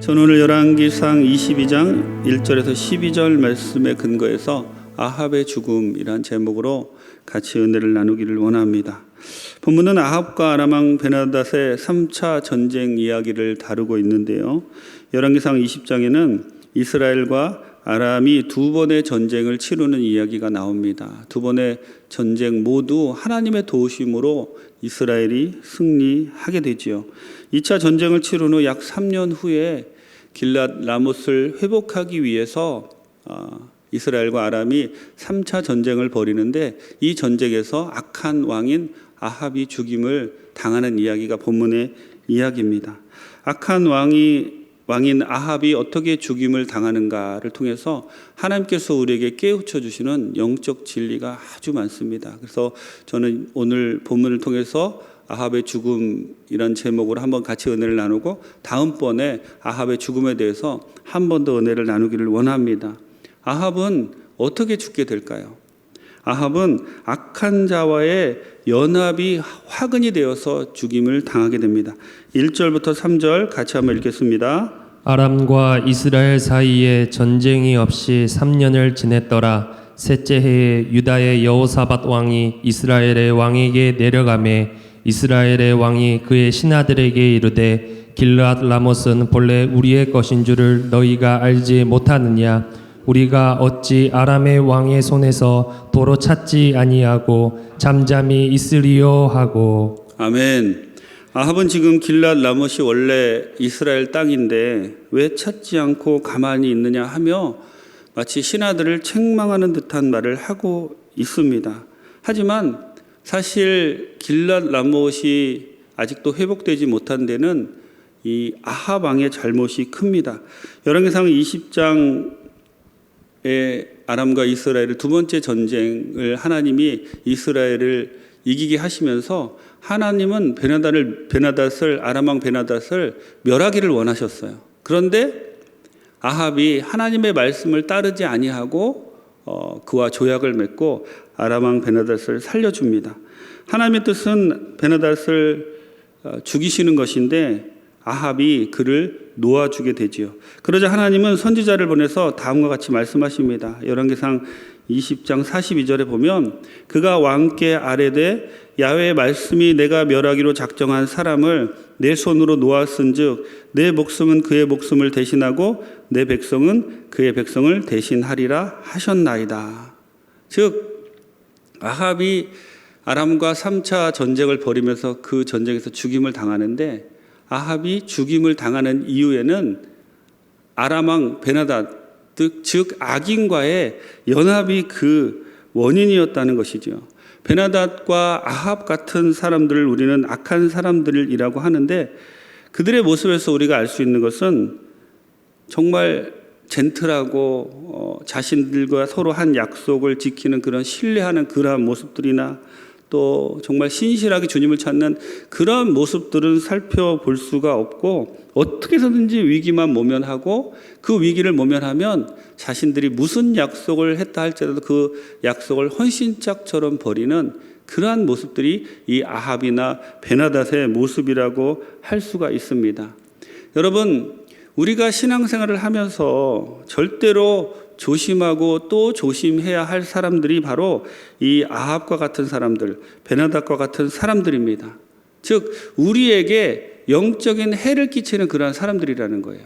저는 오늘 열왕기상 22장 1절에서 12절 말씀에 근거해서 아합의 죽음이란 제목으로 같이 은혜를 나누기를 원합니다. 본문은 아합과 아람 왕 베나닷의 3차 전쟁 이야기를 다루고 있는데요. 열왕기상 20장에는 이스라엘과 아람이 두 번의 전쟁을 치르는 이야기가 나옵니다. 두 번의 전쟁 모두 하나님의 도우심으로 이스라엘이 승리하게 되지요. 2차 전쟁을 치른 후 약 3년 후에 길랏 라못을 회복하기 위해서 이스라엘과 아람이 3차 전쟁을 벌이는데, 이 전쟁에서 악한 왕인 아합이 죽임을 당하는 이야기가 본문의 이야기입니다. 악한 왕인 아합이 어떻게 죽임을 당하는가를 통해서 하나님께서 우리에게 깨우쳐 주시는 영적 진리가 아주 많습니다. 그래서 저는 오늘 본문을 통해서 아합의 죽음이란 제목으로 한번 같이 은혜를 나누고, 다음번에 아합의 죽음에 대해서 한 번 더 은혜를 나누기를 원합니다. 아합은 어떻게 죽게 될까요? 아합은 악한 자와의 연합이 화근이 되어서 죽임을 당하게 됩니다. 1절부터 3절 같이 한번 읽겠습니다. 아람과 이스라엘 사이에 전쟁이 없이 3년을 지냈더라. 셋째 해에 유다의 여호사밧 왕이 이스라엘의 왕에게 내려가매 이스라엘의 왕이 그의 신하들에게 이르되 길랏 라못은 본래 우리의 것인 줄을 너희가 알지 못하느냐? 우리가 어찌 아람의 왕의 손에서 도로 찾지 아니하고 잠잠히 있으리요 하고. 아멘. 아합은 지금 길랏 라못이 원래 이스라엘 땅인데 왜 찾지 않고 가만히 있느냐 하며 마치 신하들을 책망하는 듯한 말을 하고 있습니다. 하지만 사실 길랏 라못이 아직도 회복되지 못한 데는 이 아합 왕의 잘못이 큽니다. 열왕기상 20장에 아람과 이스라엘의 두 번째 전쟁을 하나님이 이스라엘을 이기게 하시면서 하나님은 아람 왕 베나닷을 멸하기를 원하셨어요. 그런데 아합이 하나님의 말씀을 따르지 아니하고 그와 조약을 맺고 아람 왕 베나닷을 살려줍니다. 하나님의 뜻은 베나닷을 죽이시는 것인데 아합이 그를 놓아주게 되지요. 그러자 하나님은 선지자를 보내서 다음과 같이 말씀하십니다. 열왕기상 20장 42절에 보면 그가 왕께 아뢰되 야훼의 말씀이 내가 멸하기로 작정한 사람을 내 손으로 놓았은즉 내 목숨은 그의 목숨을 대신하고 내 백성은 그의 백성을 대신하리라 하셨나이다. 즉 아합이 아람과 3차 전쟁을 벌이면서 그 전쟁에서 죽임을 당하는데, 아합이 죽임을 당하는 이유에는 아람 왕 베나닷 즉 악인과의 연합이 그 원인이었다는 것이죠. 베나닷과 아합 같은 사람들을 우리는 악한 사람들이라고 하는데, 그들의 모습에서 우리가 알 수 있는 것은 정말 젠틀하고 자신들과 서로 한 약속을 지키는 그런 신뢰하는 그러한 모습들이나 또 정말 신실하게 주님을 찾는 그런 모습들은 살펴볼 수가 없고, 어떻게 해서든지 위기만 모면하고 그 위기를 모면하면 자신들이 무슨 약속을 했다 할지라도 그 약속을 헌신짝처럼 버리는 그러한 모습들이 이 아합이나 베나닷의 모습이라고 할 수가 있습니다. 여러분, 우리가 신앙생활을 하면서 절대로 조심하고 또 조심해야 할 사람들이 바로 이 아합과 같은 사람들, 베나닷과 같은 사람들입니다. 즉 우리에게 영적인 해를 끼치는 그러한 사람들이라는 거예요.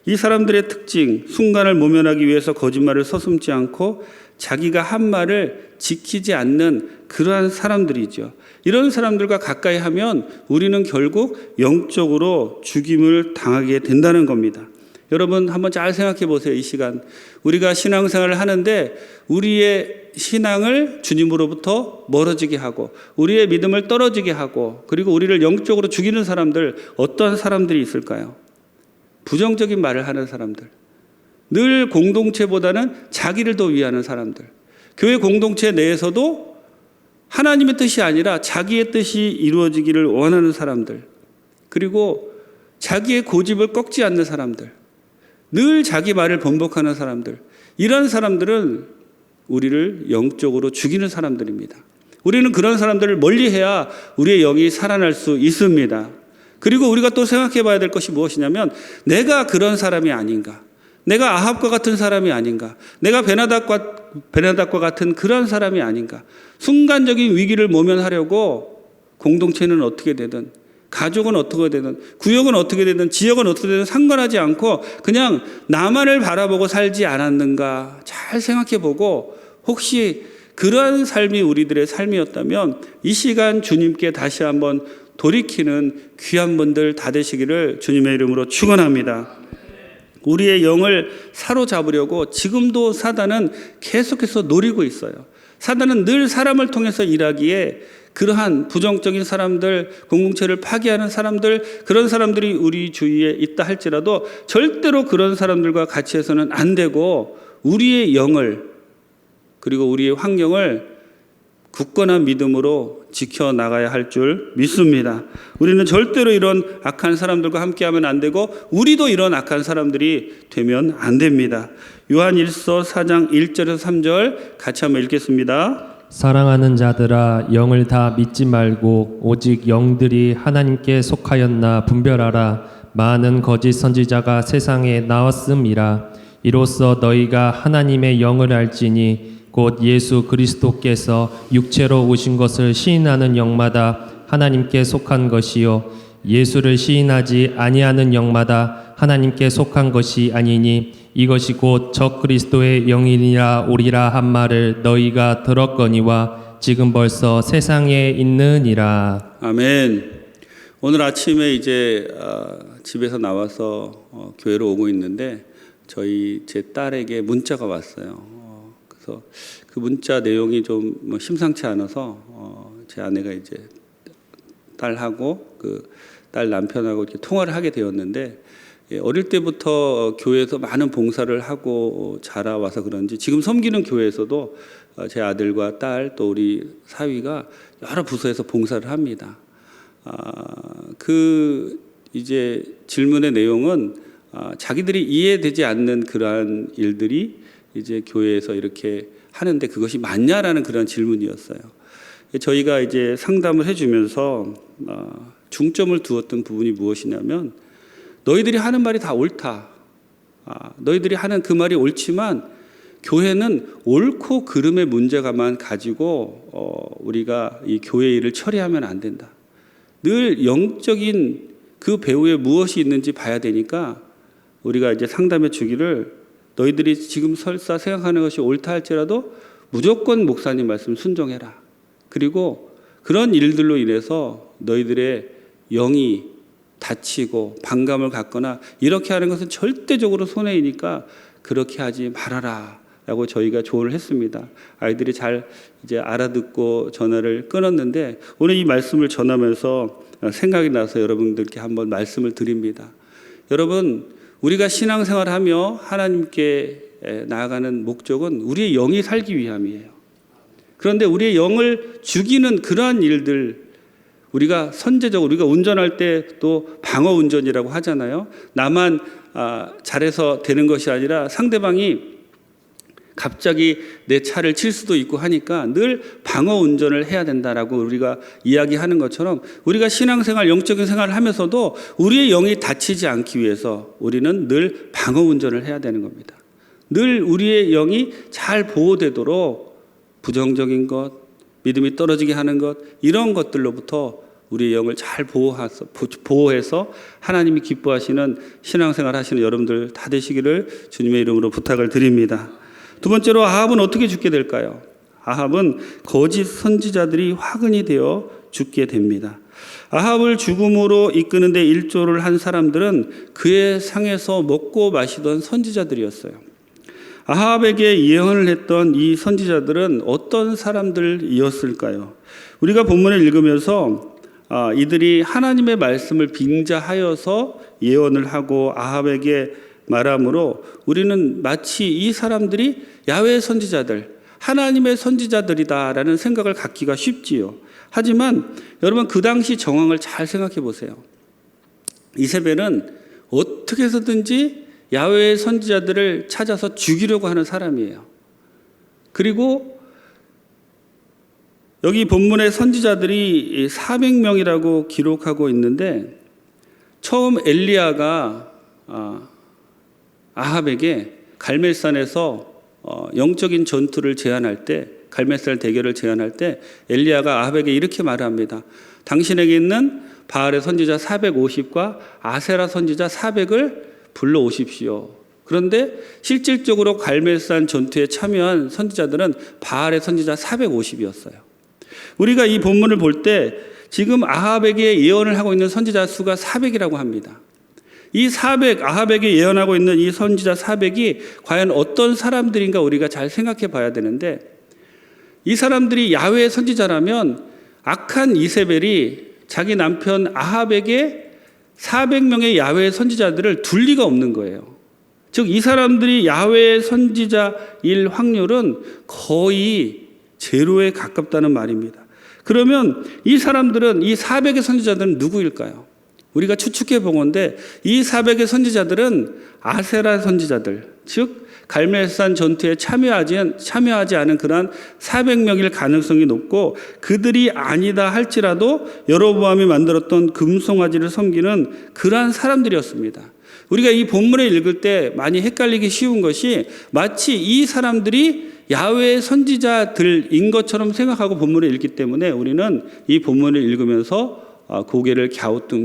이 사람들의 특징, 순간을 모면하기 위해서 거짓말을 서슴지 않고 자기가 한 말을 지키지 않는 그러한 사람들이죠. 이런 사람들과 가까이 하면 우리는 결국 영적으로 죽임을 당하게 된다는 겁니다. 여러분 한번 잘 생각해 보세요. 이 시간 우리가 신앙생활을 하는데 우리의 신앙을 주님으로부터 멀어지게 하고 우리의 믿음을 떨어지게 하고 그리고 우리를 영적으로 죽이는 사람들, 어떤 사람들이 있을까요? 부정적인 말을 하는 사람들, 늘 공동체보다는 자기를 더 위하는 사람들, 교회 공동체 내에서도 하나님의 뜻이 아니라 자기의 뜻이 이루어지기를 원하는 사람들, 그리고 자기의 고집을 꺾지 않는 사람들, 늘 자기 말을 번복하는 사람들, 이런 사람들은 우리를 영적으로 죽이는 사람들입니다. 우리는 그런 사람들을 멀리해야 우리의 영이 살아날 수 있습니다. 그리고 우리가 또 생각해 봐야 될 것이 무엇이냐면 내가 그런 사람이 아닌가. 내가 아합과 같은 사람이 아닌가. 내가 베나닥과 같은 그런 사람이 아닌가. 순간적인 위기를 모면하려고 공동체는 어떻게 되든, 가족은 어떻게 되든, 구역은 어떻게 되든, 지역은 어떻게 되든 상관하지 않고 그냥 나만을 바라보고 살지 않았는가 잘 생각해 보고, 혹시 그러한 삶이 우리들의 삶이었다면 이 시간 주님께 다시 한번 돌이키는 귀한 분들 다 되시기를 주님의 이름으로 축원합니다. 우리의 영을 사로잡으려고 지금도 사단은 계속해서 노리고 있어요. 사단은 늘 사람을 통해서 일하기에 그러한 부정적인 사람들, 공동체를 파괴하는 사람들, 그런 사람들이 우리 주위에 있다 할지라도 절대로 그런 사람들과 같이 해서는 안 되고, 우리의 영을 그리고 우리의 환경을 굳건한 믿음으로 지켜나가야 할 줄 믿습니다. 우리는 절대로 이런 악한 사람들과 함께하면 안 되고, 우리도 이런 악한 사람들이 되면 안 됩니다. 요한일서 4장 1절에서 3절 같이 한번 읽겠습니다. 사랑하는 자들아, 영을 다 믿지 말고 오직 영들이 하나님께 속하였나 분별하라. 많은 거짓 선지자가 세상에 나왔음이라. 이로써 너희가 하나님의 영을 알지니 곧 예수 그리스도께서 육체로 오신 것을 시인하는 영마다 하나님께 속한 것이요 예수를 시인하지 아니하는 영마다 하나님께 속한 것이 아니니 이것이 곧 적 그리스도의 영이니라 오리라 한 말을 너희가 들었거니와 지금 벌써 세상에 있느니라. 아멘. 오늘 아침에 이제 집에서 나와서 교회로 오고 있는데 제 딸에게 문자가 왔어요. 그래서 그 문자 내용이 좀 심상치 않아서 제 아내가 이제 딸하고 그 딸 남편하고 이렇게 통화를 하게 되었는데, 어릴 때부터 교회에서 많은 봉사를 하고 자라와서 그런지 지금 섬기는 교회에서도 제 아들과 딸 또 우리 사위가 여러 부서에서 봉사를 합니다. 그 이제 질문의 내용은 자기들이 이해되지 않는 그러한 일들이 이제 교회에서 이렇게 하는데 그것이 맞냐라는 그런 질문이었어요. 저희가 이제 상담을 해주면서 중점을 두었던 부분이 무엇이냐면, 너희들이 하는 말이 다 옳다. 너희들이 하는 그 말이 옳지만 교회는 옳고 그름의 문제가만 가지고 우리가 이 교회 일을 처리하면 안 된다. 늘 영적인 그 배후에 무엇이 있는지 봐야 되니까 우리가 이제 상담해 주기를, 너희들이 지금 설사 생각하는 것이 옳다 할지라도 무조건 목사님 말씀 순종해라. 그리고 그런 일들로 인해서 너희들의 영이 다치고 반감을 갖거나 이렇게 하는 것은 절대적으로 손해이니까 그렇게 하지 말아라 라고 저희가 조언을 했습니다. 아이들이 잘 이제 알아듣고 전화를 끊었는데, 오늘 이 말씀을 전하면서 생각이 나서 여러분들께 한번 말씀을 드립니다. 여러분, 우리가 신앙생활하며 하나님께 나아가는 목적은 우리의 영이 살기 위함이에요. 그런데 우리의 영을 죽이는 그러한 일들, 우리가 선제적으로, 우리가 운전할 때 또 방어 운전이라고 하잖아요. 나만 잘해서 되는 것이 아니라 상대방이 갑자기 내 차를 칠 수도 있고 하니까 늘 방어 운전을 해야 된다라고 우리가 이야기하는 것처럼, 우리가 신앙생활, 영적인 생활을 하면서도 우리의 영이 다치지 않기 위해서 우리는 늘 방어 운전을 해야 되는 겁니다. 늘 우리의 영이 잘 보호되도록 부정적인 것, 믿음이 떨어지게 하는 것, 이런 것들로부터 우리의 영을 잘 보호해서 하나님이 기뻐하시는 신앙생활 하시는 여러분들 다 되시기를 주님의 이름으로 부탁을 드립니다. 두 번째로, 아합은 어떻게 죽게 될까요? 아합은 거짓 선지자들이 화근이 되어 죽게 됩니다. 아합을 죽음으로 이끄는데 일조를 한 사람들은 그의 상에서 먹고 마시던 선지자들이었어요. 아합에게 예언을 했던 이 선지자들은 어떤 사람들이었을까요? 우리가 본문을 읽으면서 이들이 하나님의 말씀을 빙자하여서 예언을 하고 아합에게 말함으로 우리는 마치 이 사람들이 야훼의 선지자들, 하나님의 선지자들이다라는 생각을 갖기가 쉽지요. 하지만 여러분, 그 당시 정황을 잘 생각해 보세요. 이세벨은 어떻게 해서든지 야훼의 선지자들을 찾아서 죽이려고 하는 사람이에요. 그리고 여기 본문의 선지자들이 400명이라고 기록하고 있는데, 처음 엘리야가 아합에게 갈멜산에서 영적인 전투를 제안할 때, 갈멜산 대결을 제안할 때 엘리야가 아합에게 이렇게 말합니다. 당신에게 있는 바알의 선지자 450과 아세라 선지자 400을 불러오십시오. 그런데 실질적으로 갈멜산 전투에 참여한 선지자들은 바알의 선지자 450이었어요. 우리가 이 본문을 볼 때 지금 아합에게 예언을 하고 있는 선지자 수가 400이라고 합니다. 이 400, 아합에게 예언하고 있는 이 선지자 400이 과연 어떤 사람들인가 우리가 잘 생각해 봐야 되는데, 이 사람들이 야훼의 선지자라면 악한 이세벨이 자기 남편 아합에게 400명의 야훼의 선지자들을 둘 리가 없는 거예요. 즉 이 사람들이 야훼의 선지자일 확률은 거의 제로에 가깝다는 말입니다. 그러면 이 사람들은, 이 400의 선지자들은 누구일까요? 우리가 추측해 보건대 이 400의 선지자들은 아세라 선지자들, 즉 갈멜산 전투에 참여하지 않은 그러한 400명일 가능성이 높고, 그들이 아니다 할지라도 여로보암이 만들었던 금송아지를 섬기는 그러한 사람들이었습니다. 우리가 이 본문을 읽을 때 많이 헷갈리기 쉬운 것이 마치 이 사람들이 야훼의 선지자들인 것처럼 생각하고 본문을 읽기 때문에 우리는 이 본문을 읽으면서 고개를 갸우뚱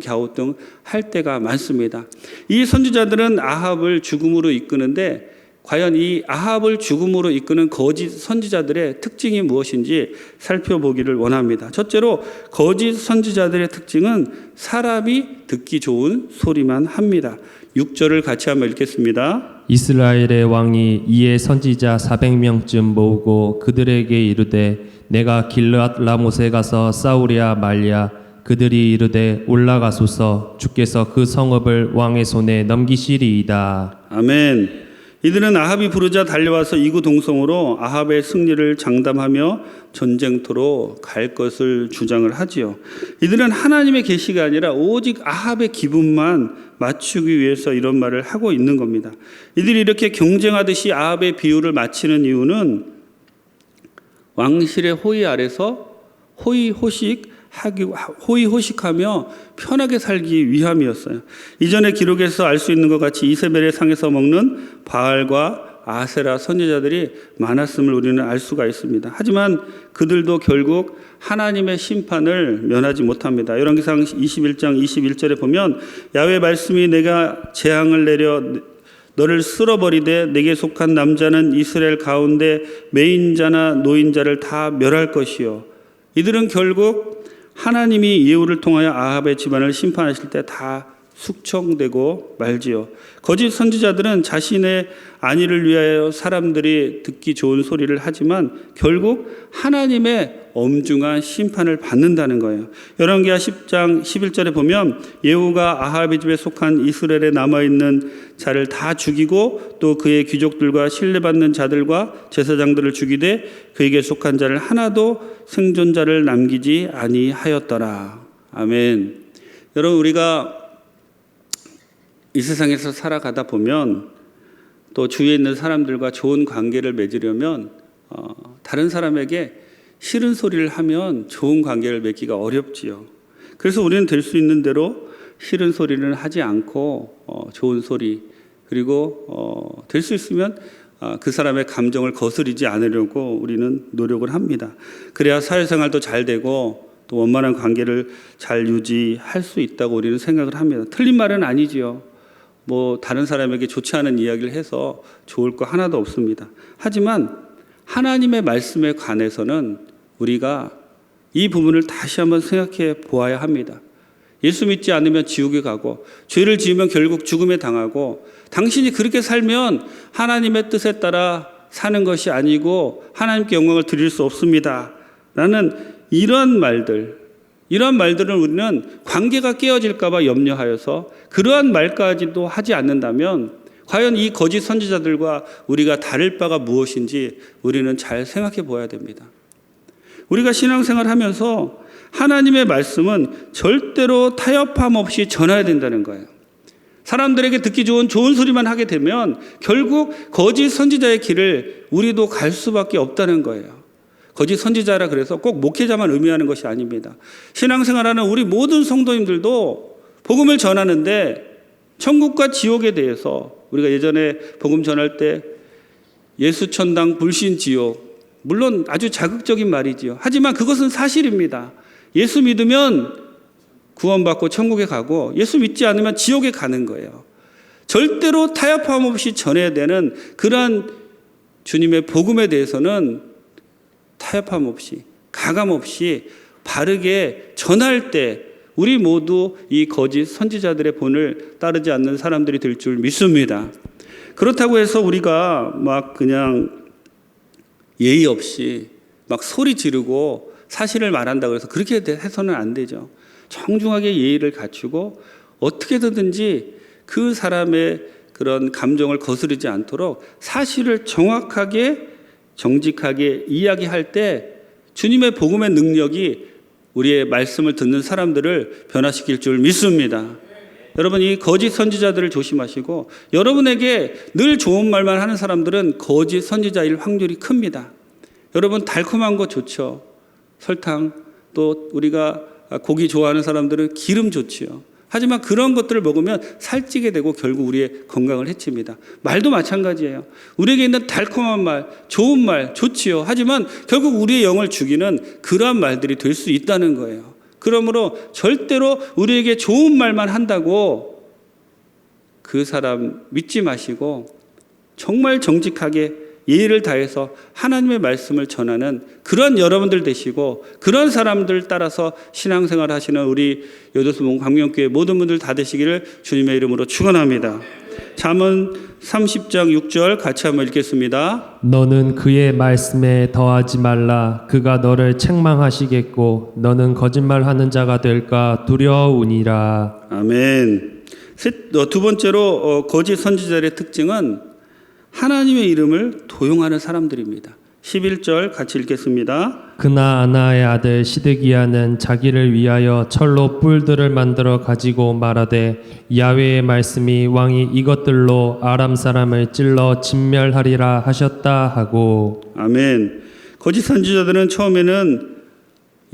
할 때가 많습니다. 이 선지자들은 아합을 죽음으로 이끄는데, 과연 이 아합을 죽음으로 이끄는 거짓 선지자들의 특징이 무엇인지 살펴보기를 원합니다. 첫째로 거짓 선지자들의 특징은 사람이 듣기 좋은 소리만 합니다. 6절을 같이 한번 읽겠습니다. 이스라엘의 왕이 이에 선지자 400명쯤 모으고 그들에게 이르되 내가 길르앗 라못에 가서 싸우랴 말랴. 그들이 이르되 올라가소서. 주께서 그 성읍을 왕의 손에 넘기시리이다. 아멘. 이들은 아합이 부르자 달려와서 이구 동성으로 아합의 승리를 장담하며 전쟁터로 갈 것을 주장을 하지요. 이들은 하나님의 계시가 아니라 오직 아합의 기분만 맞추기 위해서 이런 말을 하고 있는 겁니다. 이들이 이렇게 경쟁하듯이 아합의 비유를 마치는 이유는 왕실의 호의 아래서 호의호식하며 편하게 살기 위함이었어요. 이전의 기록에서 알 수 있는 것 같이 이세벨의 상에서 먹는 바알과 아세라 선지자들이 많았음을 우리는 알 수가 있습니다. 하지만 그들도 결국 하나님의 심판을 면하지 못합니다. 열왕기상 21장 21절에 보면 야훼의 말씀이 내가 재앙을 내려 너를 쓸어버리되 내게 속한 남자는 이스라엘 가운데 매인자나 노인자를 다 멸할 것이요. 이들은 결국 하나님이 예후를 통하여 아합의 집안을 심판하실 때 다 숙청되고 말지요. 거짓 선지자들은 자신의 안위를 위하여 사람들이 듣기 좋은 소리를 하지만 결국 하나님의 엄중한 심판을 받는다는 거예요. 열왕기하 10장 11절에 보면 예후가 아합의 집에 속한 이스라엘에 남아있는 자를 다 죽이고 또 그의 귀족들과 신뢰받는 자들과 제사장들을 죽이되 그에게 속한 자를 하나도 생존자를 남기지 아니하였더라. 아멘. 여러분, 우리가 이 세상에서 살아가다 보면 또 주위에 있는 사람들과 좋은 관계를 맺으려면 다른 사람에게 싫은 소리를 하면 좋은 관계를 맺기가 어렵지요. 그래서 우리는 될 수 있는 대로 싫은 소리는 하지 않고 좋은 소리, 그리고 될 수 있으면 그 사람의 감정을 거스르지 않으려고 우리는 노력을 합니다. 그래야 사회생활도 잘 되고 또 원만한 관계를 잘 유지할 수 있다고 우리는 생각을 합니다. 틀린 말은 아니지요. 다른 사람에게 좋지 않은 이야기를 해서 좋을 거 하나도 없습니다. 하지만 하나님의 말씀에 관해서는 우리가 이 부분을 다시 한번 생각해 보아야 합니다. 예수 믿지 않으면 지옥에 가고 죄를 지으면 결국 죽음에 당하고 당신이 그렇게 살면 하나님의 뜻에 따라 사는 것이 아니고 하나님께 영광을 드릴 수 없습니다. 라는 이런 말들은 우리는 관계가 깨어질까 봐 염려하여서 그러한 말까지도 하지 않는다면 과연 이 거짓 선지자들과 우리가 다를 바가 무엇인지 우리는 잘 생각해 보아야 됩니다. 우리가 신앙생활을 하면서 하나님의 말씀은 절대로 타협함 없이 전해야 된다는 거예요. 사람들에게 듣기 좋은 소리만 하게 되면 결국 거짓 선지자의 길을 우리도 갈 수밖에 없다는 거예요. 거짓 선지자라 그래서 꼭 목회자만 의미하는 것이 아닙니다. 신앙생활하는 우리 모든 성도님들도 복음을 전하는데 천국과 지옥에 대해서 우리가 예전에 복음 전할 때 예수 천당 불신 지옥, 물론 아주 자극적인 말이지요. 하지만 그것은 사실입니다. 예수 믿으면 구원받고 천국에 가고 예수 믿지 않으면 지옥에 가는 거예요. 절대로 타협함 없이 전해야 되는 그러한 주님의 복음에 대해서는 타협함 없이 가감 없이 바르게 전할 때 우리 모두 이 거짓 선지자들의 본을 따르지 않는 사람들이 될 줄 믿습니다. 그렇다고 해서 우리가 막 그냥 예의 없이 막 소리 지르고 사실을 말한다고 해서 그렇게 해서는 안 되죠. 정중하게 예의를 갖추고 어떻게든지 그 사람의 그런 감정을 거스르지 않도록 사실을 정확하게 정직하게 이야기할 때 주님의 복음의 능력이 우리의 말씀을 듣는 사람들을 변화시킬 줄 믿습니다. 여러분, 이 거짓 선지자들을 조심하시고 여러분에게 늘 좋은 말만 하는 사람들은 거짓 선지자일 확률이 큽니다. 여러분, 달콤한 거 좋죠. 설탕, 또 우리가 고기 좋아하는 사람들은 기름 좋지요. 하지만 그런 것들을 먹으면 살찌게 되고 결국 우리의 건강을 해칩니다. 말도 마찬가지예요. 우리에게 있는 달콤한 말, 좋은 말 좋지요. 하지만 결국 우리의 영을 죽이는 그러한 말들이 될 수 있다는 거예요. 그러므로 절대로 우리에게 좋은 말만 한다고 그 사람 믿지 마시고 정말 정직하게 예의를 다해서 하나님의 말씀을 전하는 그런 여러분들 되시고 그런 사람들 따라서 신앙생활 하시는 우리 요도수문 광명교회 모든 분들 다 되시기를 주님의 이름으로 축원합니다. 잠언 30장 6절 같이 한번 읽겠습니다. 너는 그의 말씀에 더하지 말라. 그가 너를 책망하시겠고 너는 거짓말하는 자가 될까 두려우니라. 아멘. 두 번째로 거짓 선지자의 특징은 하나님의 이름을 도용하는 사람들입니다. 11절 같이 읽겠습니다. 그나아나의 아들 시드기야는 자기를 위하여 철로 뿔들을 만들어 가지고 말하되 야훼의 말씀이 왕이 이것들로 아람 사람을 찔러 진멸하리라 하셨다 하고. 아멘. 거짓 선지자들은 처음에는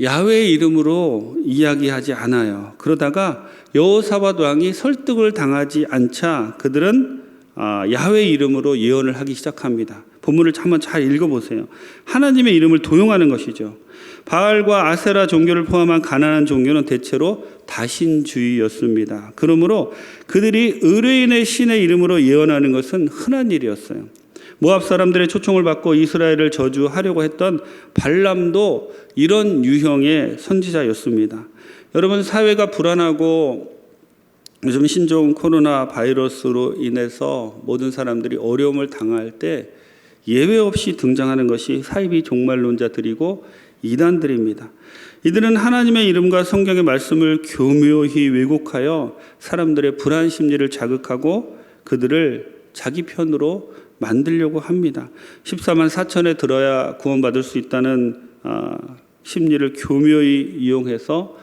야훼의 이름으로 이야기하지 않아요. 그러다가 여호사밧 왕이 설득을 당하지 않자 그들은 야훼의 이름으로 예언을 하기 시작합니다. 본문을 한번 잘 읽어보세요. 하나님의 이름을 도용하는 것이죠. 바알과 아세라 종교를 포함한 가나안 종교는 대체로 다신주의였습니다. 그러므로 그들이 의뢰인의 신의 이름으로 예언하는 것은 흔한 일이었어요. 모압 사람들의 초청을 받고 이스라엘을 저주하려고 했던 발람도 이런 유형의 선지자였습니다. 여러분, 사회가 불안하고 요즘 신종 코로나 바이러스로 인해서 모든 사람들이 어려움을 당할 때 예외 없이 등장하는 것이 사이비 종말론자들이고 이단들입니다. 이들은 하나님의 이름과 성경의 말씀을 교묘히 왜곡하여 사람들의 불안 심리를 자극하고 그들을 자기 편으로 만들려고 합니다. 14만 4천에 들어야 구원받을 수 있다는 심리를 교묘히 이용해서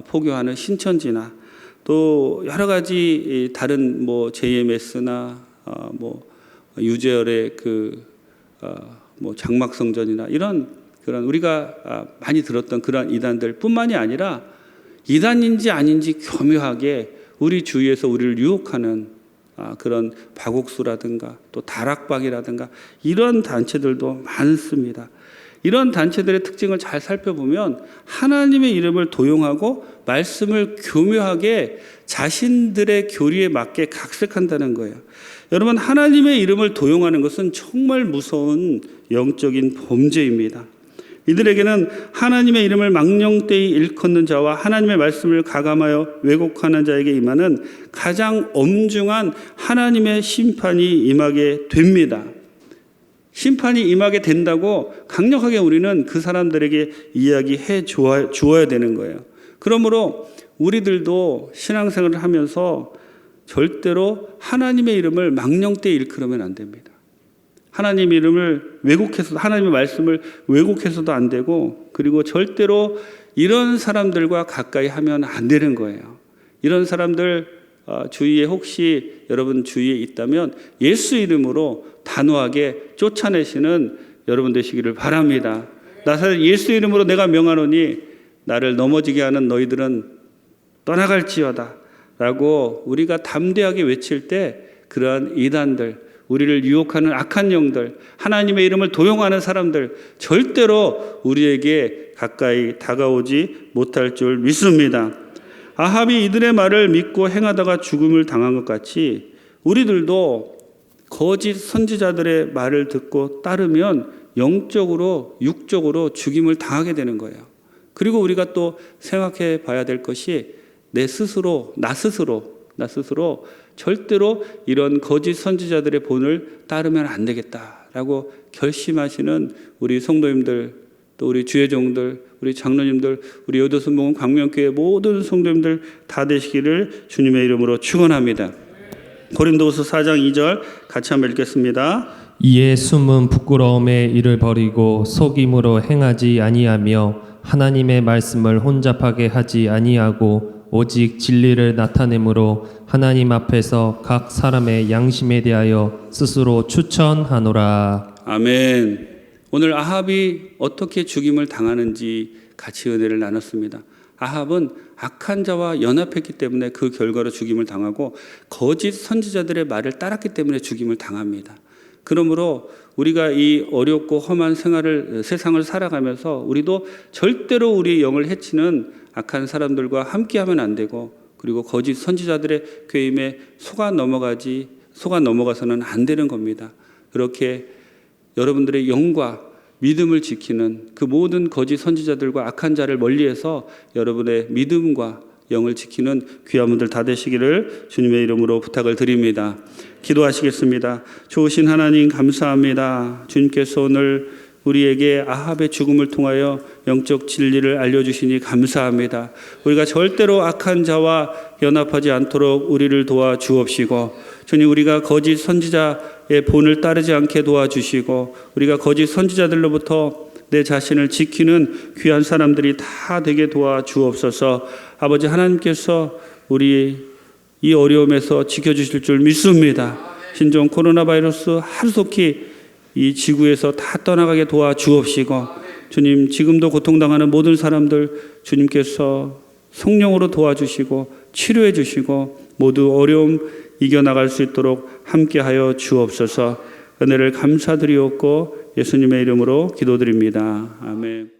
포교하는 신천지나 또 여러 가지 다른 뭐 JMS나 뭐 유재열의 뭐 장막성전이나 이런 그런 우리가 많이 들었던 그런 이단들뿐만이 아니라 이단인지 아닌지 교묘하게 우리 주위에서 우리를 유혹하는 그런 박옥수라든가 또 다락방이라든가 이런 단체들도 많습니다. 이런 단체들의 특징을 잘 살펴보면 하나님의 이름을 도용하고 말씀을 교묘하게 자신들의 교리에 맞게 각색한다는 거예요. 여러분, 하나님의 이름을 도용하는 것은 정말 무서운 영적인 범죄입니다. 이들에게는 하나님의 이름을 망령되이 일컫는 자와 하나님의 말씀을 가감하여 왜곡하는 자에게 임하는 가장 엄중한 하나님의 심판이 임하게 됩니다. 심판이 임하게 된다고 강력하게 우리는 그 사람들에게 이야기해 주어야 되는 거예요. 그러므로 우리들도 신앙생활을 하면서 절대로 하나님의 이름을 망령되이 일컬으면 안 됩니다. 하나님 이름을 왜곡해서 하나님의 말씀을 왜곡해서도 안 되고 그리고 절대로 이런 사람들과 가까이 하면 안 되는 거예요. 이런 사람들 주위에 혹시 여러분 주위에 있다면 예수 이름으로 단호하게 쫓아내시는 여러분 되시기를 바랍니다. 나사렛 예수 이름으로 내가 명하노니 나를 넘어지게 하는 너희들은 떠나갈지어다. 라고 우리가 담대하게 외칠 때 그러한 이단들, 우리를 유혹하는 악한 영들, 하나님의 이름을 도용하는 사람들 절대로 우리에게 가까이 다가오지 못할 줄 믿습니다. 아합이 이들의 말을 믿고 행하다가 죽음을 당한 것 같이 우리들도 거짓 선지자들의 말을 듣고 따르면 영적으로 육적으로 죽임을 당하게 되는 거예요. 그리고 우리가 또 생각해 봐야 될 것이 나 스스로 절대로 이런 거짓 선지자들의 본을 따르면 안 되겠다라고 결심하시는 우리 성도님들, 또 우리 주의종들, 우리 장로님들, 우리 여도순복음 광명교회 모든 성도님들 다 되시기를 주님의 이름으로 축원합니다. 고린도후서 4장 2절 같이 한번 읽겠습니다. 이에 숨은 부끄러움에 이를 버리고 속임으로 행하지 아니하며 하나님의 말씀을 혼잡하게 하지 아니하고 오직 진리를 나타내므로 하나님 앞에서 각 사람의 양심에 대하여 스스로 추천하노라. 아멘. 오늘 아합이 어떻게 죽임을 당하는지 같이 은혜를 나눴습니다. 아합은 악한 자와 연합했기 때문에 그 결과로 죽임을 당하고 거짓 선지자들의 말을 따랐기 때문에 죽임을 당합니다. 그러므로 우리가 이 어렵고 험한 세상을 살아가면서 우리도 절대로 우리의 영을 해치는 악한 사람들과 함께하면 안 되고, 그리고 거짓 선지자들의 괴임에 속아 넘어가서는 안 되는 겁니다. 그렇게 여러분들의 영과 믿음을 지키는 그 모든 거짓 선지자들과 악한 자를 멀리해서 여러분의 믿음과 영을 지키는 귀한 분들 다 되시기를 주님의 이름으로 부탁을 드립니다. 기도하시겠습니다. 좋으신 하나님 감사합니다. 주님께서 오늘 우리에게 아합의 죽음을 통하여 영적 진리를 알려주시니 감사합니다. 우리가 절대로 악한 자와 연합하지 않도록 우리를 도와주옵시고, 주님, 우리가 거짓 선지자의 본을 따르지 않게 도와주시고, 우리가 거짓 선지자들로부터 내 자신을 지키는 귀한 사람들이 다 되게 도와주옵소서. 아버지 하나님께서 우리 이 어려움에서 지켜주실 줄 믿습니다. 신종 코로나 바이러스 하루속히 이 지구에서 다 떠나가게 도와주옵시고, 주님, 지금도 고통당하는 모든 사람들 주님께서 성령으로 도와주시고 치료해 주시고 모두 어려움 이겨나갈 수 있도록 함께하여 주옵소서. 은혜를 감사드리옵고 예수님의 이름으로 기도드립니다. 아멘.